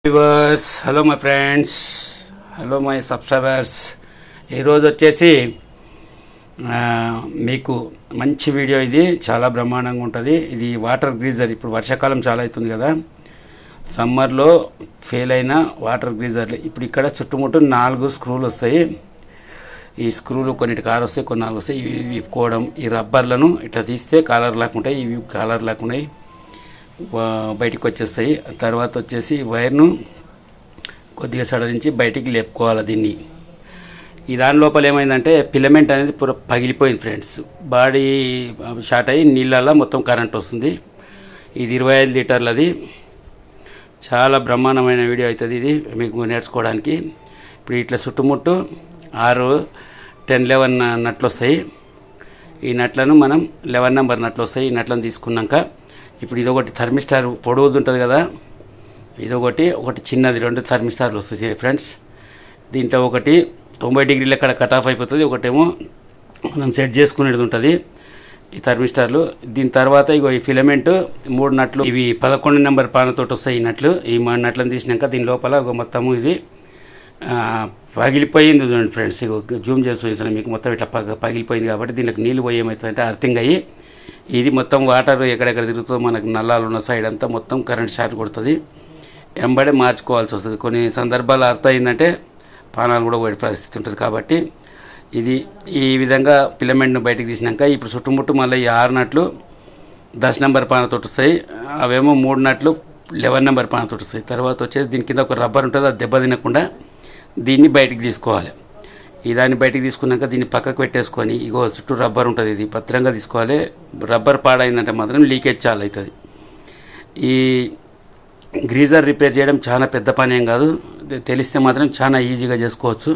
Viewers, hello my friends, hello my subscribers. ఈరోజు వచ్చేసి మీకు మంచి వీడియో. ఇది చాలా బ్రహ్మాండంగా ఉంటుంది. ఇది వాటర్ గ్రీజర్. ఇప్పుడు వర్షాకాలం చాలా అవుతుంది కదా, సమ్మర్లో ఫెయిల్ అయిన వాటర్ గ్రీజర్లు. ఇప్పుడు ఇక్కడ చుట్టుముట్టు 4 స్క్రూలు వస్తాయి. ఈ స్క్రూలు కొన్నిటి కారు వస్తాయి, కొన్ని 4 వస్తాయి. ఇవి విప్పుకోవడం, ఈ రబ్బర్లను ఇట్లా తీస్తే కాలర్ లేకుండా, ఇవి కాలర్ లేకుండా బయటికి వచ్చేస్తాయి. తర్వాత వచ్చేసి వైర్ను కొద్దిగా సడలించి బయటికి లేపుకోవాలి దీన్ని. ఈ దాని లోపల ఏమైందంటే ఫిలమెంట్ అనేది పగిలిపోయింది ఫ్రెండ్స్. బాడీ షార్ట్ అయ్యి నీళ్ళల్లో మొత్తం కరెంట్ వస్తుంది. ఇది 25 లీటర్లది. చాలా బ్రహ్మాండమైన వీడియో అవుతుంది ఇది మీకు నేర్చుకోవడానికి. ఇప్పుడు ఇట్లా చుట్టుముట్టు 6, 10, 11 నట్లు వస్తాయి. ఈ నట్లను మనం 11 నెంబర్ నట్లు వస్తాయి. ఈ నట్లను తీసుకున్నాక ఇప్పుడు ఇదొకటి థర్మిస్టార్ పొడవుది ఉంటుంది కదా, ఇదొకటి చిన్నది. 2 థర్మిస్టార్లు వస్తాయి ఫ్రెండ్స్. దీంట్లో ఒకటి 90 డిగ్రీల అక్కడ కట్ ఆఫ్ అయిపోతుంది, ఒకటేమో మనం సెట్ చేసుకునేది ఉంటుంది ఈ థర్మిస్టార్లు. దీని తర్వాత ఇగో ఈ ఫిలమెంట్ 3 నట్లు, ఇవి 11 నెంబర్ పానతోటి వస్తాయి. ఈ నట్లు, ఈ 3 నట్లను తీసినాక దీని లోపల మొత్తము ఇది పగిలిపోయింది చూడండి ఫ్రెండ్స్. ఇగో జూమ్ చేసి చూపిస్తాను మీకు. మొత్తం ఇట్లా పగిలిపోయింది కాబట్టి దీనికి నీళ్ళు పోయి ఏమవుతుందంటే అర్థంగా అయ్యి ఇది మొత్తం వాటర్ ఎక్కడెక్కడ తిరుగుతుందో మనకు నల్లాలు ఉన్న సైడ్ అంతా మొత్తం కరెంట్ షార్ట్ కొడుతుంది. ఎంబడే మార్చుకోవాల్సి వస్తుంది. కొన్ని సందర్భాలు అర్థం అయిందంటే పానాలు కూడా పోయే పరిస్థితి ఉంటుంది. కాబట్టి ఇది ఈ విధంగా ఫిలమెంట్ను బయటకు తీసినాక ఇప్పుడు చుట్టుముట్టు మళ్ళీ ఈ 6 నట్లు 10 నెంబర్ పానతోటి వస్తాయి. అవేమో 3 నట్లు 11 నెంబర్ పానతోటి వస్తాయి. తర్వాత వచ్చేసి దీని కింద ఒక రబ్బర్ ఉంటుంది, అది దెబ్బ తినకుండా దీన్ని బయటికి తీసుకోవాలి. ఈ దాన్ని బయటికి తీసుకున్నాక దీన్ని పక్కకు పెట్టేసుకొని ఇగో చుట్టూ రబ్బర్ ఉంటుంది, ఇది భద్రంగా తీసుకోవాలి. రబ్బర్ పాడైందంటే మాత్రం లీకేజ్ చాలా అవుతుంది. ఈ గ్రీజర్ రిపేర్ చేయడం చాలా పెద్ద పని ఏం కాదు, తెలిస్తే మాత్రం చాలా ఈజీగా చేసుకోవచ్చు.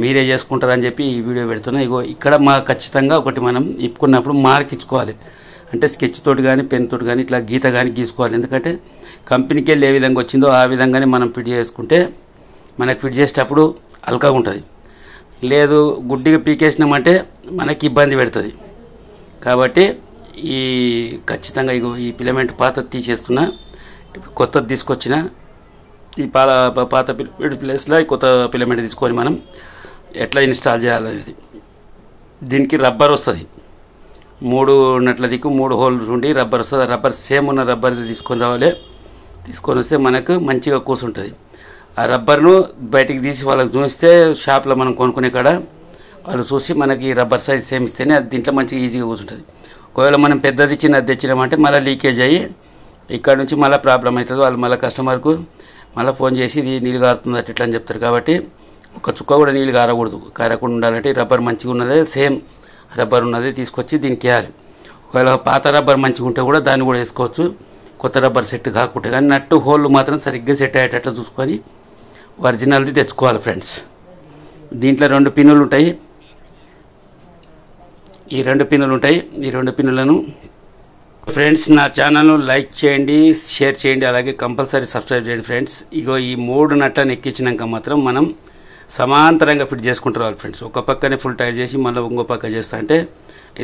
మీరే చేసుకుంటారని చెప్పి ఈ వీడియో పెడుతున్నా. ఇగో ఇక్కడ ఖచ్చితంగా ఒకటి మనం ఇప్పుకున్నప్పుడు మార్క్ ఇచ్చుకోవాలి. అంటే స్కెచ్ తోటి కానీ పెన్ తోటి కానీ ఇట్లా గీత కానీ గీసుకోవాలి. ఎందుకంటే కంపెనీకి వెళ్ళి ఏ విధంగా వచ్చిందో ఆ విధంగానే మనం ఫిట్ చేసుకుంటే మనకు ఫిట్ చేసేటప్పుడు అల్కగా ఉంటుంది. లేదు గుడ్డిగా పీకేసినామంటే మనకి ఇబ్బంది పెడుతుంది. కాబట్టి ఈ ఖచ్చితంగా ఇగో ఈ ఫిలమెంట్ పాత తీసేస్తున్నా, కొత్తది తీసుకొచ్చిన. ఈ పాత ఫిలమెంట్ ప్లేస్లో కొత్త ఫిలమెంట్ తీసుకొని మనం ఎట్లా ఇన్స్టాల్ చేయాలనేది. దీనికి రబ్బర్ వస్తుంది, 3 నట్ల దిక్కు 3 హోల్స్ ఉండి రబ్బర్ వస్తుంది. రబ్బర్ సేమ్ ఉన్న రబ్బర్ తీసుకొని రావాలి. తీసుకొని వస్తే మనకు మంచిగా కూర్చుంటుంది. ఆ రబ్బర్ను బయటికి తీసి వాళ్ళకి చూపిస్తే షాప్లో మనం కొనుక్కునే కాడ వాళ్ళు చూసి మనకి రబ్బర్ సైజ్ సేమ్ ఇస్తేనే అది దీంట్లో మంచిగా ఈజీగా కూర్చుంటుంది. ఒకవేళ మనం పెద్దది చిన్నది తెచ్చినామంటే మళ్ళీ లీకేజ్ అయ్యి ఇక్కడ నుంచి మళ్ళీ ప్రాబ్లం అవుతుంది. వాళ్ళు మళ్ళీ కస్టమర్కు మళ్ళీ ఫోన్ చేసి ఇది నీళ్ళు కారుతుంది అట్లా అని చెప్తారు. కాబట్టి ఒక చుక్క కూడా నీళ్ళు కారకూడదు. కారకుండా ఉండాలంటే రబ్బర్ మంచిగా ఉన్నదే, సేమ్ రబ్బర్ ఉన్నది తీసుకొచ్చి దీనికి వేయాలి. ఒకవేళ పాత రబ్బర్ మంచిగా ఉంటే కూడా దాన్ని కూడా వేసుకోవచ్చు, కొత్త రబ్బర్ సెట్ కాకుంటే. కానీ నట్టు హోళ్ళు మాత్రం సరిగ్గా సెట్ అయ్యేటట్లు చూసుకొని ఒరిజినల్ది తెచ్చుకోవాలి ఫ్రెండ్స్. దీంట్లో 2 పిన్నులు ఉంటాయి. ఈ 2 పిన్నులు ఉంటాయి. ఈ 2 పిన్నులను ఫ్రెండ్స్ నా ఛానల్ను లైక్ చేయండి, షేర్ చేయండి, అలాగే కంపల్సరీ సబ్స్క్రైబ్ చేయండి ఫ్రెండ్స్. ఇగో ఈ 3 నట్లను ఎక్కించినాక మాత్రం మనం సమాంతరంగా ఫిట్ చేసుకుంటారు ఫ్రెండ్స్. ఒక పక్కనే ఫుల్ టైట్ చేసి మళ్ళీ ఇంకో పక్క చేస్తా అంటే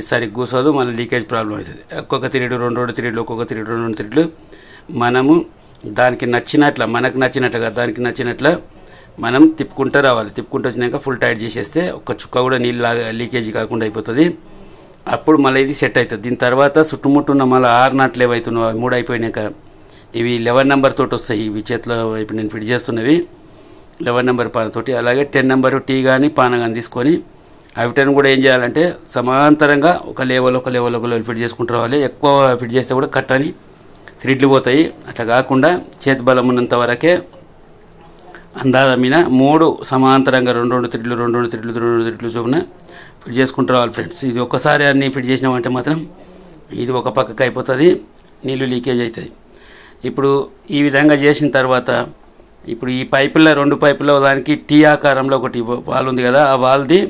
ఈసారి కూర్చోదు, మళ్ళీ లీకేజ్ ప్రాబ్లం అవుతుంది. ఒక్కొక్క తిరిగి 2 తిరిగిలు, ఒక్కొక్క తిరిగి 2 తిరిగిలు మనము దానికి నచ్చినట్ల, మనకు నచ్చినట్లుగా దానికి నచ్చినట్ల మనం తిప్పుకుంటూ రావాలి. తిప్పుకుంటూ వచ్చినాక ఫుల్ టైట్ చేసేస్తే ఒక్క చుక్క కూడా నీళ్ళు లీకేజీ కాకుండా అయిపోతుంది. అప్పుడు మళ్ళీ ఇది సెట్ అవుతుంది. దీని తర్వాత చుట్టుముట్టున్న మళ్ళీ 6 నట్లు ఏవైతున్నాయి 3 అయిపోయినాక ఇవి 11 నెంబర్ తోటి వస్తాయి. ఇవి చేతిలో ఇప్పుడు నేను ఫిట్ చేస్తున్నవి 11 నెంబర్ పానతోటి. అలాగే 10 నెంబర్ టీ కానీ పాన కానీ తీసుకొని అవిటను కూడా ఏం చేయాలంటే సమాంతరంగా ఒక లెవెల్ ఫిట్ చేసుకుంటూ రావాలి. ఎక్కువ ఫిట్ చేస్తే కూడా కట్ అని థ్రెడ్లు పోతాయి. అట్లా కాకుండా చేతి బలం ఉన్నంత వరకే అందాజ మీద 3 సమాంతరంగా 2 థ్రెడ్లు చొప్పున ఫిట్ చేసుకుంటూ రావాలి ఫ్రెండ్స్. ఇది ఒక్కసారి అన్నీ ఫిట్ చేసినామంటే మాత్రం ఇది ఒక పక్కకి అయిపోతుంది, నీళ్ళు లీకేజ్ అవుతుంది. ఇప్పుడు ఈ విధంగా చేసిన తర్వాత ఇప్పుడు ఈ పైపుల్లో 2 పైపుల్లో దానికి టీ ఆకారంలో ఒకటి వాల్ ఉంది కదా, ఆ వాల్ది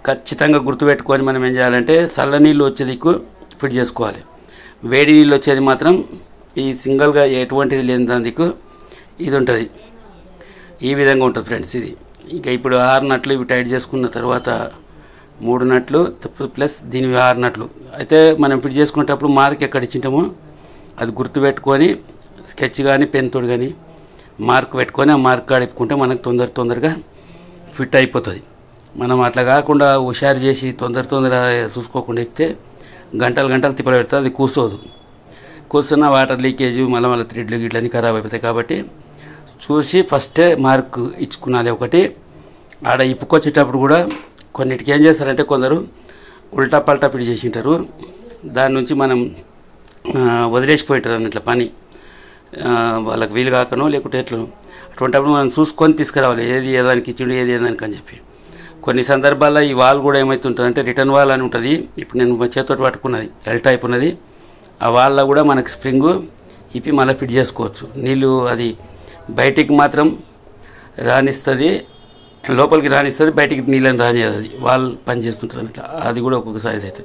ఖచ్చితంగా గుర్తుపెట్టుకొని మనం ఏం చేయాలంటే చల్ల నీళ్ళు వచ్చే దిక్కు ఫిట్ చేసుకోవాలి. వేడి నీళ్ళు వచ్చేది మాత్రం ఈ సింగిల్గా ఎటువంటిది లేని దాని దిక్కు ఇది ఉంటుంది. ఈ విధంగా ఉంటుంది ఫ్రెండ్స్ ఇది. ఇంకా ఇప్పుడు 6 నట్లు ఇవి టైట్ చేసుకున్న తర్వాత 3 నట్లు ప్లస్ దీనివి 6 నట్లు. అయితే మనం ఫిట్ చేసుకునేటప్పుడు మార్క్ ఎక్కడ ఇచ్చింటామో అది గుర్తుపెట్టుకొని స్కెచ్ కానీ పెన్ తోడు కానీ మార్క్ పెట్టుకొని ఆ మార్క్ కడుపుకుంటే మనకు తొందరగా ఫిట్ అయిపోతుంది. మనం అట్లా కాకుండా హుషారు చేసి తొందరగా చూసుకోకుండా ఎక్కితే గంటలు తిప్పలు పెడుతుంది, అది కూర్చున్న వాటర్ లీకేజ్ మళ్ళీ థ్రెడ్లు గిట్లన్నీ ఖరాబ్ అయిపోతాయి. కాబట్టి చూసి ఫస్టే మార్క్ ఇచ్చుకున్నాలి. ఒకటి ఆడ ఇప్పుకొచ్చేటప్పుడు కూడా కొన్నిటికి ఏం చేస్తారంటే కొందరు ఉల్టా పల్టా పిడి చేసింటారు, దాని నుంచి మనం వదిలేసిపోయింటారు అన్నట్ల పని వాళ్ళకి వీలు కాకనో లేకుంటే ఎట్లనో. అటువంటిప్పుడు మనం చూసుకొని తీసుకురావాలి, ఏది ఏదానికి ఇచ్చిండు ఏది ఏదానికి అని చెప్పి. కొన్ని సందర్భాల్లో ఈ వాల్ కూడా ఏమవుతుంటుందంటే రిటర్న్ వాల్ అని ఉంటుంది. ఇప్పుడు నేను చేతితో పట్టుకున్నది ఎల్ టైప్ ఉన్నది, ఆ వాల్లో కూడా మనకు స్ప్రింగు ఇప్పి మళ్ళీ ఫిట్ చేసుకోవచ్చు. నీళ్ళు అది బయటికి మాత్రం రానిస్తుంది, లోపలికి రానిస్తుంది, బయటికి నీళ్ళని రానియదు. అది వాల్ పని చేస్తుంటుంది అన్నట్టు. అది కూడా ఒక్కొక్కసారి అయితే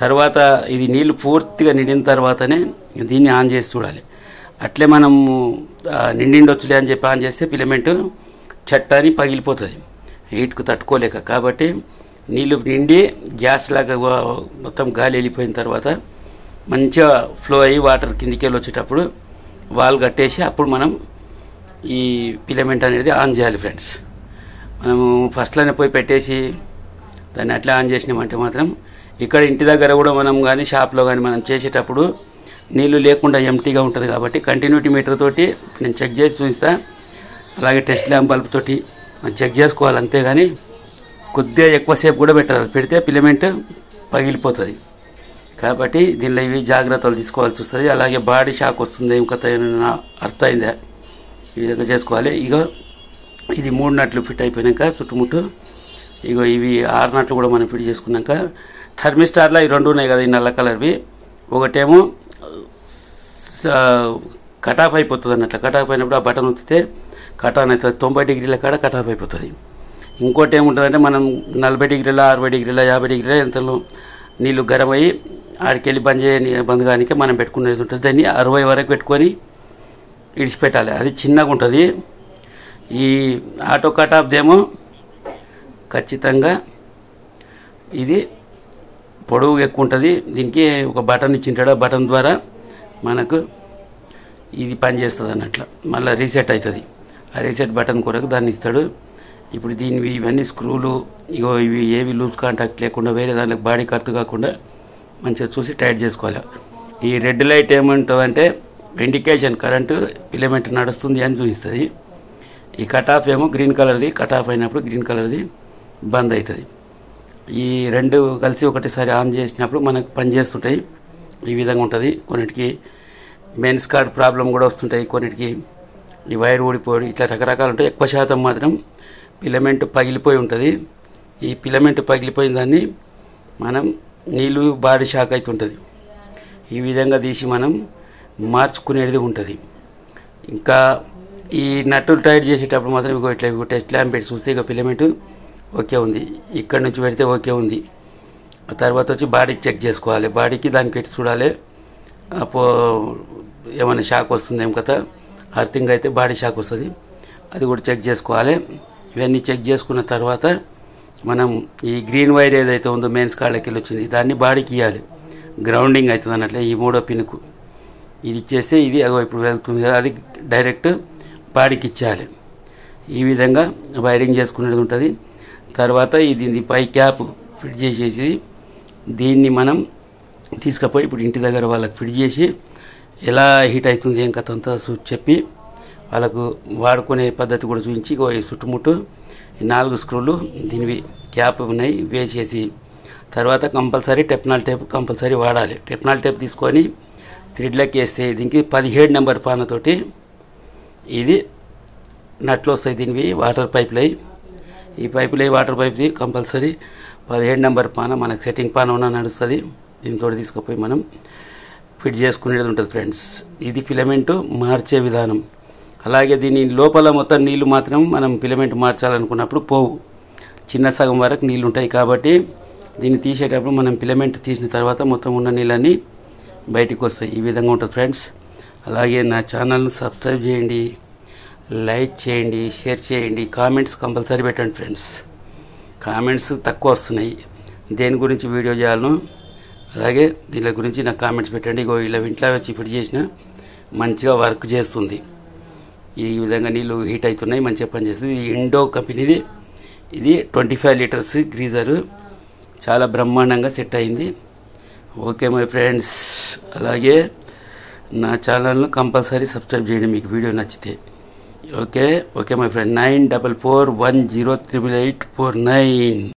తర్వాత ఇది నీళ్ళు పూర్తిగా నిండిన తర్వాతనే దీన్ని ఆన్ చేసి చూడాలి. అట్లే మనము నిండిండొచ్చులే అని చెప్పి ఆన్ చేస్తే ఫిలమెంట్ చట్టాని పగిలిపోతుంది హీట్కు తట్టుకోలేక. కాబట్టి నీళ్ళు నిండి గ్యాస్ లాగా మొత్తం గాలి వెళ్ళిపోయిన తర్వాత మంచిగా ఫ్లో అయ్యి వాటర్ కిందికి వెళ్ళి వచ్చేటప్పుడు వాల్ కట్టేసి అప్పుడు మనం ఈ ఫిలమెంట్ అనేది ఆన్ చేయాలి ఫ్రెండ్స్. మనము ఫస్ట్లోనే పోయి పెట్టేసి దాన్ని అట్లా ఆన్ చేసినామంటే మాత్రం ఇక్కడ ఇంటి దగ్గర కూడా మనం కానీ షాప్లో కానీ మనం చేసేటప్పుడు నీళ్ళు లేకుండా ఎంటీగా ఉంటుంది. కాబట్టి కంటిన్యూటీ మీటర్ తోటి నేను చెక్ చేసి చూపిస్తా, అలాగే టెస్ట్ ల్యాంప్ బల్బ్ తోటి మనం చెక్ చేసుకోవాలి. అంతేగాని కొద్దిగా ఎక్కువసేపు కూడా పెట్టాలి, పెడితే ఫిలమెంట్ పగిలిపోతుంది. కాబట్టి దీనిలో ఇవి జాగ్రత్తలు తీసుకోవాల్సి వస్తుంది. అలాగే బాడీ షాక్ వస్తుంది, ఏం కథ అర్థమైందా, ఈ విధంగా చేసుకోవాలి. ఇగో ఇది 3 నట్లు ఫిట్ అయిపోయాక చుట్టుముట్టు ఇగో ఇవి 6 నట్లు కూడా మనం ఫిట్ చేసుకున్నాక థర్మిస్టార్లో ఈ 2 ఉన్నాయి కదా, ఈ నల్ల కలర్వి. ఒకటేమో కట్ ఆఫ్ అయిపోతుంది అన్నట్లు, కట్ ఆఫ్ అయినప్పుడు ఆ బటన్ ఒత్తితే కట్ ఆన్ అవుతుంది, 90 డిగ్రీల కాడ కట్ ఆఫ్ అయిపోతుంది. ఇంకోటి ఏముంటుందంటే మనం 40 డిగ్రీల 60 డిగ్రీల 50 డిగ్రీల ఎంతలో నీళ్ళు గరం అయ్యి ఆడికెళ్ళి బంద్ కానికే మనం పెట్టుకునేది ఉంటుంది. దాన్ని 60 వరకు పెట్టుకొని ఇడిచిపెట్టాలి, అది చిన్నగా ఉంటుంది. ఈ ఆటో కట్ ఆఫ్దేమో ఖచ్చితంగా ఇది పొడవు ఎక్కువ ఉంటుంది. దీనికి ఒక బటన్ ఇచ్చింటాడు, ఆ బటన్ ద్వారా మనకు ఇది పనిచేస్తుంది అన్నట్లు, మళ్ళీ రీసెట్ అవుతుంది. ఆ రీసెట్ బటన్ కొరకు దాన్ని ఇస్తాడు. ఇప్పుడు దీనివి ఇవన్నీ స్క్రూలు ఇగో ఇవి ఏవి లూజ్ కాంటాక్ట్ లేకుండా వేరే దానికి బాడీ కర్తు కాకుండా మంచిగా చూసి టైట్ చేసుకోవాలి. ఈ రెడ్ లైట్ ఏమంటుందంటే ఇండికేషన్ కరెంటు ఫిలమెంట్ నడుస్తుంది అని చూపిస్తుంది. ఈ కట్ ఆఫ్ ఏమో గ్రీన్ కలర్ది, కట్ ఆఫ్ అయినప్పుడు గ్రీన్ కలర్ది బంద్ అవుతుంది. ఈ 2 కలిసి ఒకటిసారి ఆన్ చేసినప్పుడు మనకు పనిచేస్తుంటాయి. ఈ విధంగా ఉంటుంది. కొన్నిటికి మెయిన్స్ కార్డ్ ప్రాబ్లం కూడా వస్తుంటాయి, కొన్నిటికి ఈ వైర్ ఊడిపోయి ఇట్లా రకరకాలు ఉంటాయి. ఎక్కువ శాతం మాత్రం ఫిలమెంట్ పగిలిపోయి ఉంటుంది. ఈ ఫిలమెంట్ పగిలిపోయిన దాన్ని మనం నీళ్ళు బాడీ షాక్ అవుతుంటుంది. ఈ విధంగా తీసి మనం మార్చుకునేది ఉంటుంది. ఇంకా ఈ నట్టులు టైట్ చేసేటప్పుడు మాత్రం ఇట్లా టెస్ట్ ల్యాంప్ పెట్టి చూస్తే ఇక ఫిలమెంట్ ఓకే ఉంది, ఇక్కడ నుంచి పెడితే ఓకే ఉంది. ఆ తర్వాత వచ్చి బాడీకి చెక్ చేసుకోవాలి, బాడీకి దానికి పెట్టి చూడాలి ఏమైనా షాక్ వస్తుంది ఏం కదా. అర్థింగ్ అయితే బాడీ షాక్ వస్తుంది, అది కూడా చెక్ చేసుకోవాలి. ఇవన్నీ చెక్ చేసుకున్న తర్వాత మనం ఈ గ్రీన్ వైర్ ఏదైతే ఉందో మెయిన్స్ కాళ్ళకి వెళ్ళి వచ్చింది దాన్ని బాడీకి ఇవ్వాలి, గ్రౌండింగ్ అవుతుంది అన్నట్లే. ఈ 3వ పిన్కు ఇది ఇచ్చేస్తే ఇది ఇప్పుడు వెళ్తుంది కదా, అది డైరెక్ట్ బాడీకి ఇచ్చేయాలి. ఈ విధంగా వైరింగ్ చేసుకునేది ఉంటుంది. తర్వాత ఇది పై క్యాప్ ఫిట్ చేసేసి దీన్ని మనం తీసుకుపోయి ఇప్పుడు ఇంటి దగ్గర వాళ్ళకి ఫిట్ చేసి ఎలా హీట్ అవుతుంది ఏం కథ అంతా చెప్పి వాళ్ళకు వాడుకునే పద్ధతి కూడా చూపించి ఈ చుట్టుముట్టు 4 స్క్రూలు దీనివి క్యాప్ ఉన్నాయి వేసేసి తర్వాత కంపల్సరీ టెప్నాల్ టేప్ కంపల్సరీ వాడాలి. టెప్నాల్ టేప్ తీసుకొని థ్రెడ్లకి వేస్తే దీనికి 17 నెంబర్ పానతోటి ఇది నట్లు వస్తాయి. దీనివి వాటర్ పైపులై, ఈ పైపులై వాటర్ పైప్ది కంపల్సరీ 17 నెంబర్ పాన మనకు సెట్టింగ్ పాన ఉన్న నడుస్తుంది. దీంతో తీసుకుపోయి మనం ఫిట్ చేసుకునేది ఉంటుంది ఫ్రెండ్స్. ఇది ఫిలమెంట్ మార్చే విధానం. అలాగే దీని లోపల మొత్తం నీళ్లు మాత్రం మనం ఫిలమెంట్ మార్చాలనుకున్నప్పుడు పోవు, చిన్న సగం వరకు నీళ్ళు ఉంటాయి. కాబట్టి దీన్ని తీసేటప్పుడు మనం ఫిలమెంట్ తీసిన తర్వాత మొత్తం ఉన్న నీళ్ళన్నీ బయటికి వస్తాయి. ఈ విధంగా ఉంటుంది ఫ్రెండ్స్. అలాగే నా ఛానల్ను సబ్స్క్రైబ్ చేయండి, లైక్ చేయండి, షేర్ చేయండి, కామెంట్స్ కంపల్సరీ పెట్టండి ఫ్రెండ్స్. కామెంట్స్ తక్కువ వస్తున్నాయి, దేని గురించి వీడియో చేయాలను అలాగే దీని గురించి నాకు కామెంట్స్ పెట్టండి. ఇలా ఇంట్లో వచ్చి ఫిట్ చేసిన మంచిగా వర్క్ చేస్తుంది. ఈ విధంగా నీళ్ళు హీట్ అవుతున్నాయి, మంచిగా పనిచేస్తుంది. ఇది ఇండో కంపెనీది. ఇది 25 లీటర్స్ గ్రీజరు, చాలా బ్రహ్మాండంగా సెట్ అయింది. ఓకే మై ఫ్రెండ్స్, అలాగే నా ఛానల్ను కంపల్సరీ సబ్స్క్రైబ్ చేయండి మీకు వీడియో నచ్చితే. Okay my friend. 9441088849.